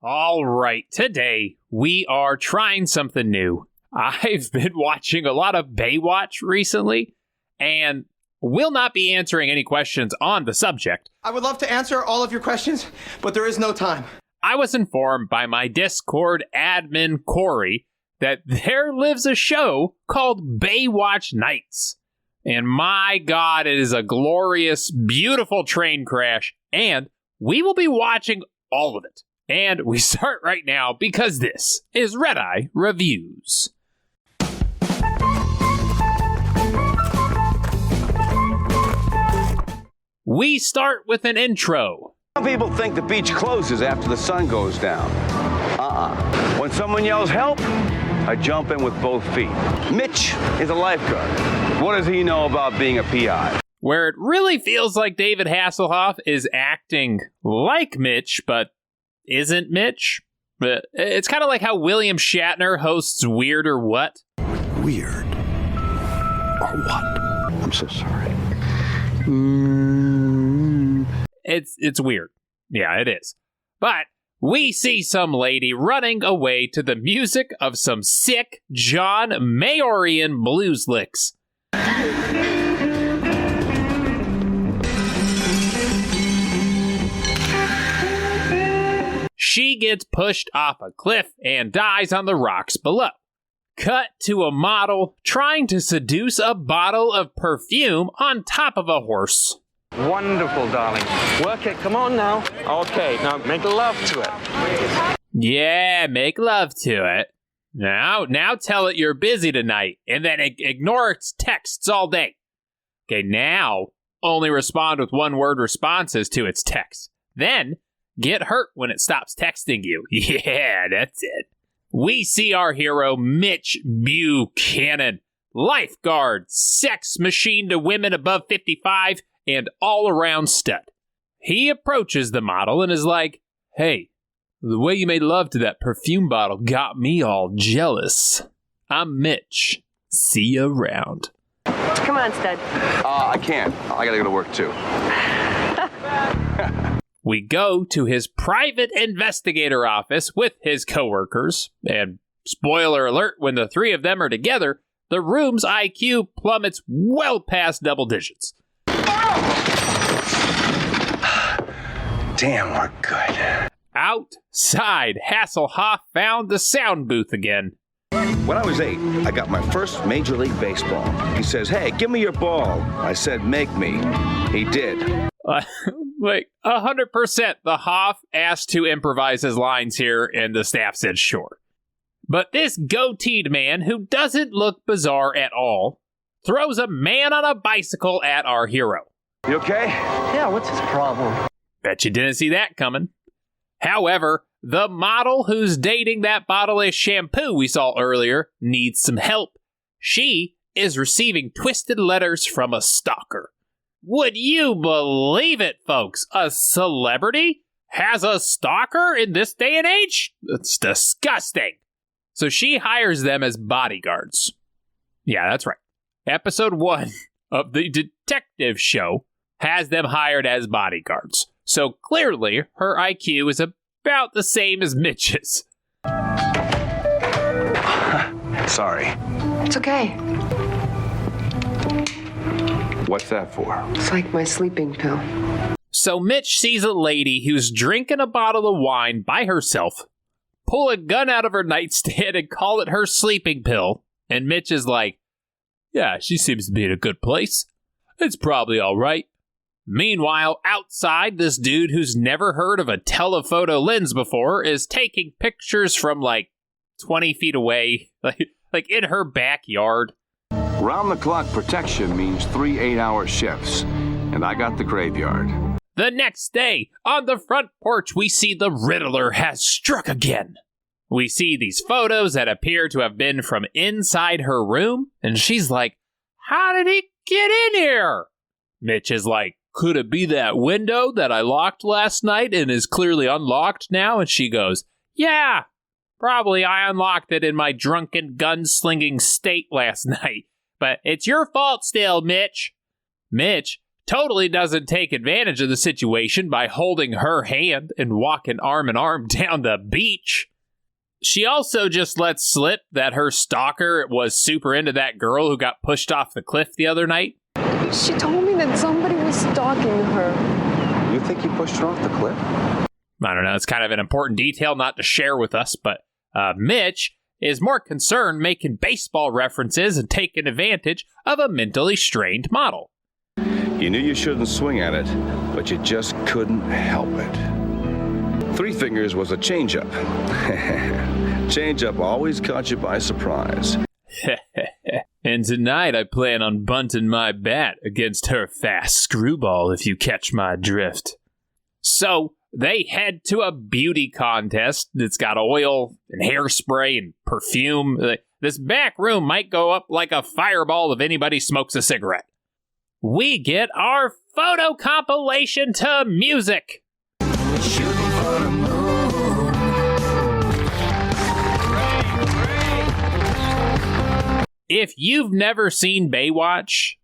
All right, today we are trying something new. I've been watching a lot of Baywatch recently, and will not be answering any questions on the subject. I would love to answer all of your questions, but there is no time. I was informed by my Discord admin, Corey, that there lives a show called BAYWATCH NIGHTS. And my God, it is a glorious, beautiful train crash, and we will be watching all of it. And we start right now because this is Redeye Reviews. We start with an intro. Some people think the beach closes after the sun goes down. When someone yells help, I jump in with both feet. Mitch is a lifeguard. What does he know about being a PI? Where it really feels like David Hasselhoff is acting like Mitch, but isn't Mitch. But it's kind of like how William Shatner hosts Weird or What. Weird or what? I'm so sorry. It's weird. Yeah, it is. But we see some lady running away to the music of some sick John Mayorian blues licks. She gets pushed off a cliff and dies on the rocks below. Cut to a model trying to seduce a bottle of perfume on top of a horse. Wonderful, darling. Work it. Come on now. Okay, now make love to it. Yeah, make love to it. Now tell it you're busy tonight, and then ignore its texts all day. Okay, now only respond with one-word responses to its text. Then get hurt when it stops texting you. Yeah, that's it. We see our hero, Mitch Buchanan, lifeguard, sex machine to women above 55, and all-around stud. He approaches the model and is like, "Hey, the way you made love to that perfume bottle got me all jealous. I'm Mitch. See you around." Come on, stud. I can't. I gotta go to work too. We go to his private investigator office with his coworkers, and spoiler alert, when the three of them are together, the room's IQ plummets well past double digits. Damn, we're good. Outside, Hasselhoff found the sound booth again. When I was 8, I got my first Major League Baseball. He says, "Hey, give me your ball." I said, "Make me." He did. Like 100% the Hoff asked to improvise his lines here, and the staff said sure. But this goateed man, who doesn't look bizarre at all, throws a man on a bicycle at our hero. You okay? Yeah, what's his problem? Bet you didn't see that coming. However, the model who's dating that bottle of shampoo we saw earlier needs some help. She is receiving twisted letters from a stalker. Would you believe it, folks? A celebrity has a stalker in this day and age? It's disgusting. So she hires them as bodyguards. Yeah, that's right. Episode 1 of the detective show has them hired as bodyguards. So clearly, her IQ is about the same as Mitch's. Sorry. It's okay. What's that for? It's like my sleeping pill. So Mitch sees a lady who's drinking a bottle of wine by herself, pull a gun out of her nightstand and call it her sleeping pill. And Mitch is like, "Yeah, she seems to be in a good place. It's probably all right." Meanwhile, outside, this dude who's never heard of a telephoto lens before is taking pictures from like 20 feet away, like in her backyard. Round-the-clock protection means 3 8-hour shifts, and I got the graveyard. The next day, on the front porch, we see the Riddler has struck again. We see these photos that appear to have been from inside her room, and she's like, "How did he get in here?" Mitch is like, "Could it be that window that I locked last night and is clearly unlocked now?" And she goes, "Yeah, probably I unlocked it in my drunken gun-slinging state last night. But it's your fault still, Mitch." Mitch totally doesn't take advantage of the situation by holding her hand and walking arm in arm down the beach. She also just lets slip that her stalker was super into that girl who got pushed off the cliff the other night. She told me that somebody was stalking her. You think he pushed her off the cliff? I don't know, it's kind of an important detail not to share with us, but Mitch is more concerned making baseball references and taking advantage of a mentally strained model. You knew you shouldn't swing at it, but you just couldn't help it. Three Fingers was a changeup. Changeup always caught you by surprise. And tonight I plan on bunting my bat against her fast screwball, if you catch my drift. So they head to a beauty contest that's got oil and hairspray and perfume. This back room might go up like a fireball if anybody smokes a cigarette. We get our photo compilation to music. If you've never seen Baywatch,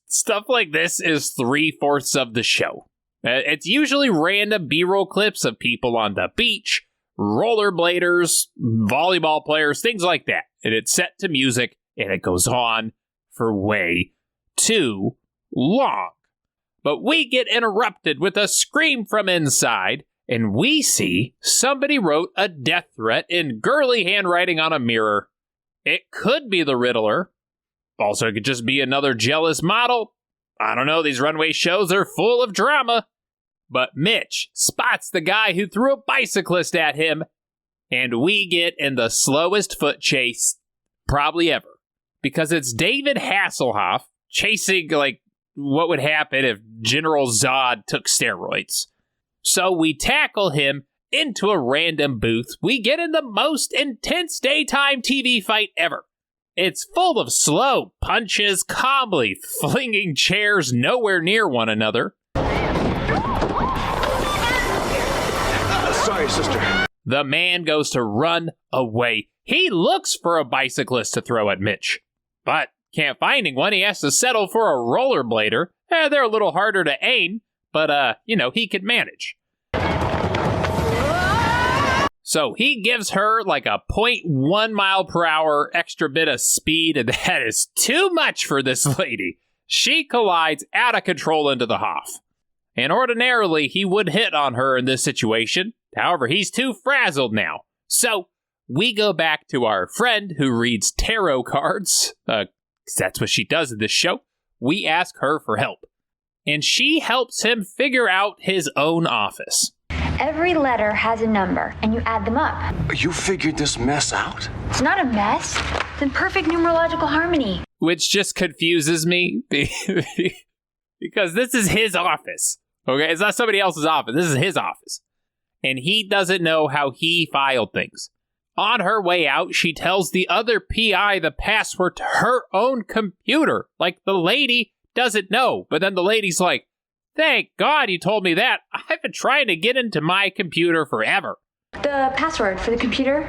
stuff like this is 3/4 of the show. It's usually random B-roll clips of people on the beach, rollerbladers, volleyball players, things like that. And it's set to music, and it goes on for way too long. But we get interrupted with a scream from inside, and we see somebody wrote a death threat in girly handwriting on a mirror. It could be the Riddler. Also, it could just be another jealous model. I don't know, these runway shows are full of drama. But Mitch spots the guy who threw a bicyclist at him, and we get in the slowest foot chase probably ever. Because it's David Hasselhoff chasing, like, what would happen if General Zod took steroids. So we tackle him into a random booth. We get in the most intense daytime TV fight ever. It's full of slow punches, calmly flinging chairs nowhere near one another. Sorry, sister. The man goes to run away. He looks for a bicyclist to throw at Mitch, but can't find one. He has to settle for a rollerblader. They're a little harder to aim, but, he can manage. So he gives her like a 0.1 mile per hour extra bit of speed, and that is too much for this lady. She collides out of control into the Hoff. And ordinarily, he would hit on her in this situation. However, he's too frazzled now. So we go back to our friend who reads tarot cards. 'Cause that's what she does in this show. We ask her for help. And she helps him figure out his own office. Every letter has a number, and you add them up. You figured this mess out? It's not a mess. It's in perfect numerological harmony. Which just confuses me because this is his office. Okay, it's not somebody else's office. This is his office. And he doesn't know how he filed things. On her way out, she tells the other PI the password to her own computer. Like, the lady doesn't know. But then the lady's like, thank God you told me that. I've been trying to get into my computer forever. The password for the computer?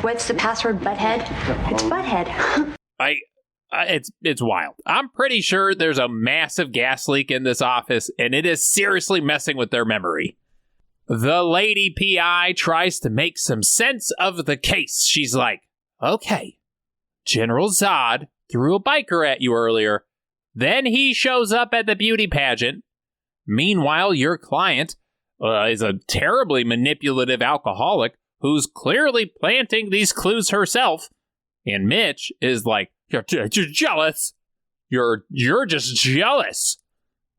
What's the password, butthead? It's butthead. It's wild. I'm pretty sure there's a massive gas leak in this office, and it is seriously messing with their memory. The lady PI tries to make some sense of the case. She's like, okay, General Zod threw a biker at you earlier. Then he shows up at the beauty pageant. Meanwhile, your client is a terribly manipulative alcoholic who's clearly planting these clues herself. And Mitch is like, you're jealous. You're just jealous.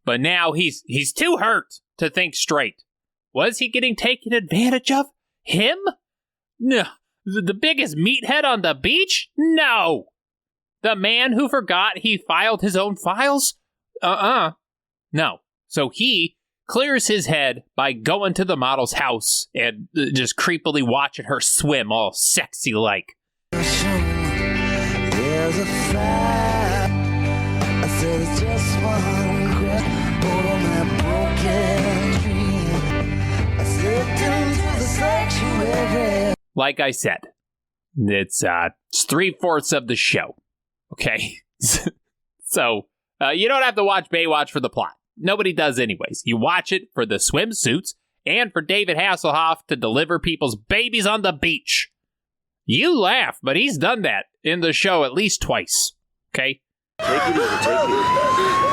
But now he's too hurt to think straight. Was he getting taken advantage of? Him? No. The biggest meathead on the beach? No. The man who forgot he filed his own files? No. So he clears his head by going to the model's house and just creepily watching her swim all sexy like. There's a fire. I said it's just one regret. Oh, my broken dream. I slipped into the sanctuary. Like I said, it's 3/4 of the show. Okay? So You don't have to watch Baywatch for the plot. Nobody does anyways. You watch it for the swimsuits and for David Hasselhoff to deliver people's babies on the beach. You laugh, but he's done that in the show at least twice. Okay? Take it easy, take it easy.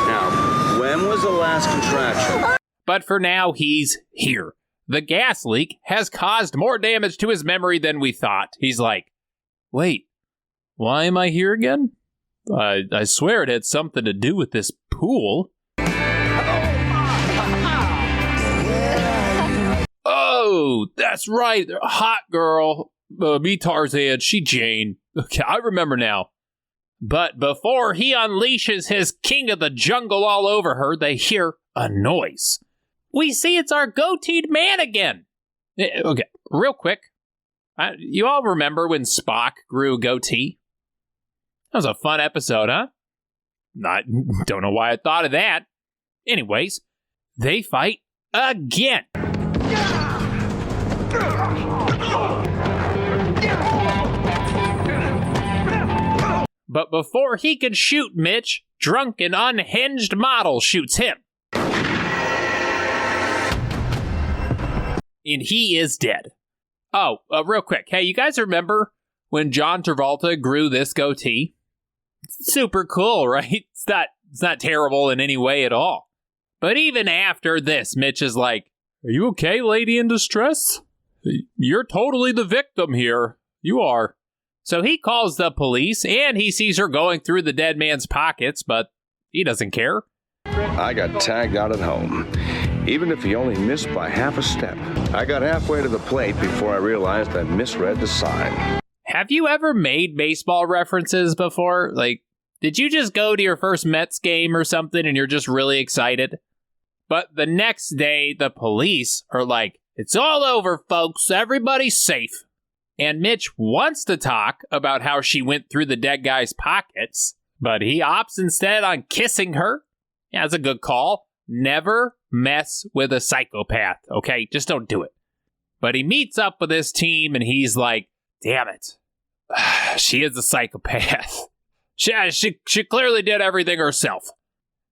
Now, when was the last contraction? But for now, he's here. The gas leak has caused more damage to his memory than we thought. He's like, wait, why am I here again? I swear it had something to do with this pool. Oh, that's right. Hot girl. Me Tarzan, she Jane. Okay, I remember now. But before he unleashes his king of the jungle all over her, they hear a noise. We see it's our goateed man again. Okay, real quick. You all remember when Spock grew a goatee? That was a fun episode, huh? Don't know why I thought of that. Anyways, they fight again. But before he can shoot Mitch, drunk and unhinged model shoots him. And he is dead. Oh, real quick. Hey, you guys remember when John Travolta grew this goatee? Super cool, right? It's not terrible in any way at all. But even after this, Mitch is like, are you okay, lady in distress? You're totally the victim here. You are. So he calls the police, and he sees her going through the dead man's pockets, but he doesn't care. I got tagged out at home, even if he only missed by half a step. I got halfway to the plate before I realized I misread the sign. Have you ever made baseball references before? Like, did you just go to your first Mets game or something and you're just really excited? But the next day, the police are like, it's all over, folks. Everybody's safe. And Mitch wants to talk about how she went through the dead guy's pockets, but he opts instead on kissing her. Yeah, that's a good call. Never mess with a psychopath, okay? Just don't do it. But he meets up with his team, and he's like, damn it. She is a psychopath. She clearly did everything herself.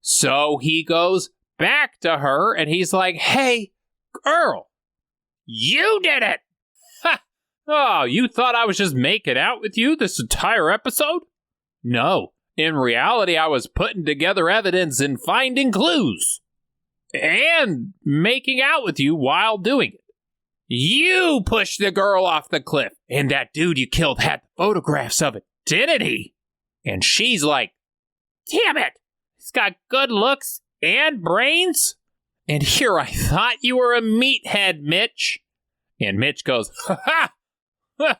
So he goes back to her, and he's like, hey, girl, you did it. Ha! Oh, you thought I was just making out with you this entire episode? No. In reality, I was putting together evidence and finding clues. And making out with you while doing it. You pushed the girl off the cliff, and that dude you killed had photographs of it, didn't he? And she's like, damn it, he's got good looks and brains. And here I thought you were a meathead, Mitch. And Mitch goes, ha ha,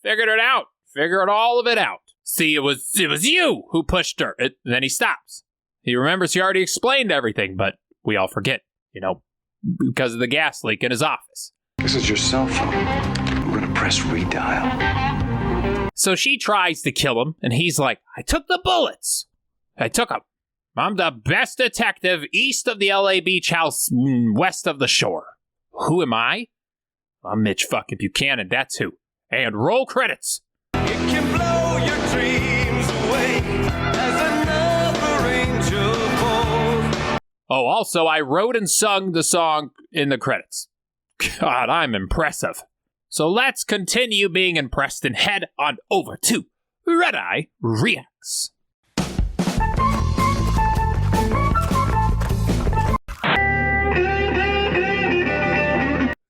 figured it out, figured all of it out. See, it was you who pushed her. Then he stops. He remembers he already explained everything, but we all forget, because of the gas leak in his office. This is your cell phone. We're gonna press redial. So she tries to kill him, and he's like, I took the bullets. I took them. I'm the best detective east of the LA beach house, west of the shore. Who am I? I'm Mitch fucking Buchanan, that's who. And roll credits. It can blow your dreams away as another angel falls. Oh, also, I wrote and sung the song in the credits. God, I'm impressive. So let's continue being impressed and head on over to Redeye Reacts.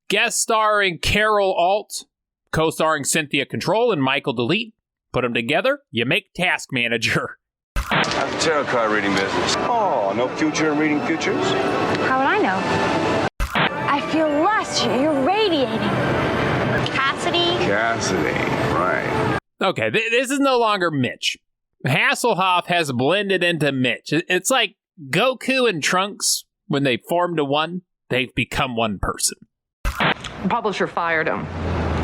Guest starring Carol Alt, co-starring Cynthia Control and Michael Delete. Put them together, you make Task Manager. How's the tarot card reading business? Oh, no future in reading futures? How would I know? I feel lost. You're radiating. Cassidy, right. Okay, this is no longer Mitch. Hasselhoff has blended into Mitch. It's like Goku and Trunks, when they formed to one, they've become one person. The publisher fired him,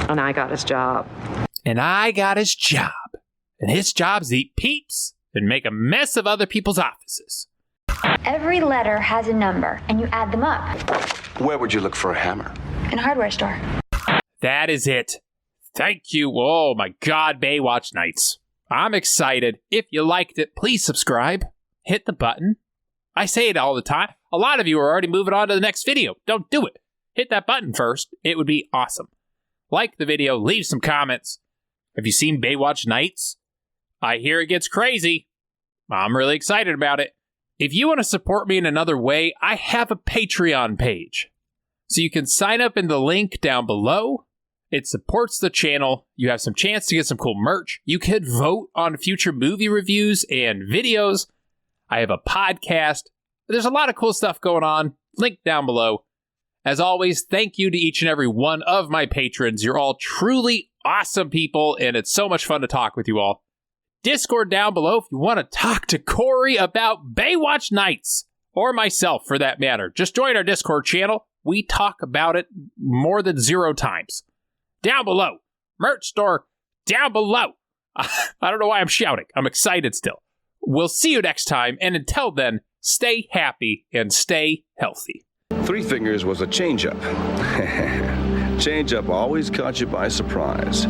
and I got his job. And his job's to eat peeps and make a mess of other people's offices. Every letter has a number, and you add them up. Where would you look for a hammer? In a hardware store. That is it. Thank you. Oh my God, Baywatch Nights. I'm excited. If you liked it, please subscribe. hit the button. I say it all the time. A lot of you are already moving on to the next video. Don't do it. Hit that button first. It would be awesome. Like the video, leave some comments. Have you seen Baywatch Nights? I hear it gets crazy. I'm really excited about it. If you want to support me in another way, I have a Patreon page. So you can sign up in the link down below. It supports the channel. You have some chance to get some cool merch. You could vote on future movie reviews and videos. I have a podcast. There's a lot of cool stuff going on. Link down below. As always, thank you to each and every one of my patrons. You're all truly awesome people, and it's so much fun to talk with you all. Discord down below if you want to talk to Corey about Baywatch Nights, or myself for that matter. Just join our Discord channel. We talk about it more than 0 times. Down below. Merch store down below. I don't know why I'm shouting. I'm excited still. We'll see you next time, and until then, stay happy and stay healthy. Three Fingers was a change-up. Change-up always caught you by surprise.